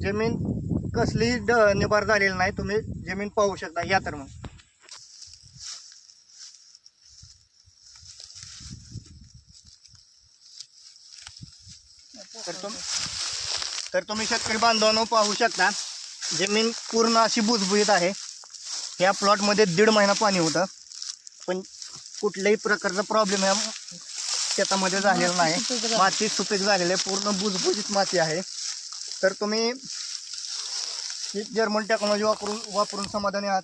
जमीन कसलीही निबार झालेली नाही, तुम्ही जमीन पाहू शकता. या तर मग तर तुम्ही शेतकरी बांधवांनो पाहू शकता, जमीन पूर्ण अशी भुसभुशीत आहे. ह्या प्लॉटमध्ये 1.5 महिना पाणी होतं, पण कुठल्याही प्रकारचा प्रॉब्लेम ह्या शेतामध्ये झालेला नाही. माती सुपीक झालेली आहे, पूर्ण भुसभुशीत माती आहे. तर तुम्ही ही जर्मन टेक्नॉलॉजी वापरून समाधानी आहात?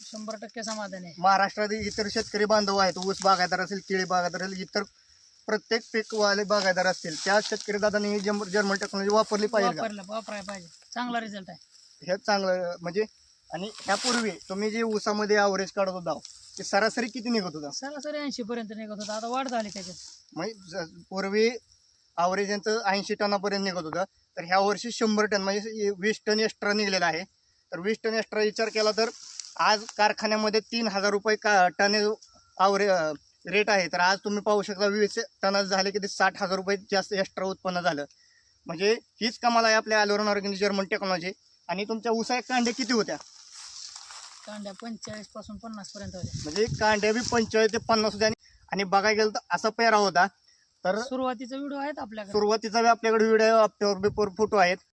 100% समाधान आहे. महाराष्ट्रातील इतर शेतकरी बांधव आहेत, ऊस बागायतदार असेल, केळी बागायतदार असेल, इतर प्रत्येक पीकवाले बागायतदार असतील, त्या शेतकरी दादांनी ही जर्मन टेक्नॉलॉजी वापरली पाहिजे का? वापरायला पाहिजे. चांगला रिझल्ट आहे. हे चांगलं म्हणजे. आणि ह्यापूर्वी तुम्ही जे ऊसामध्ये ॲव्हरेज काढत होता ते सरासरी किती निघत होता? सरासरी 80 पर्यंत निघत होता. आता वाढ झाली त्याच्यात. म्हणजे पूर्वी ॲव्हरेज यांचं 80 टनापर्यंत निघत होतं, तर ह्या वर्षी 100 टन म्हणजे 20 टन एक्स्ट्रा निघलेला आहे. तर 20 टन एक्स्ट्रा विचार केला तर आज कारखान्यामध्ये 3000 रुपये टन ॲव्हरेज रेट आहे. तर आज तुम्ही पाहू शकता 20 टनात झाले की ते 60,000 रुपये जास्त एक्स्ट्रा उत्पन्न झालं. म्हणजे हीच कमाल आहे आपल्या ॲलोरन ऑर्गॅनिक जर्मन टेक्नॉलॉजी. आणि तुमच्या ऊसाच्या कांड्या किती होत्या? कांड्या 45 पासून 50 पर्यंत होत्या. म्हणजे कांड्या बी 45 ते 50 होत्या. आणि बघायला गेलं तर असा पेरा होता. तर सुरुवातीचा व्हिडिओ आहेत आपल्याकडे. सुरुवातीचा आपल्याकडे व्हिडिओ, आफ्टर बिफोर फोटो आहेत.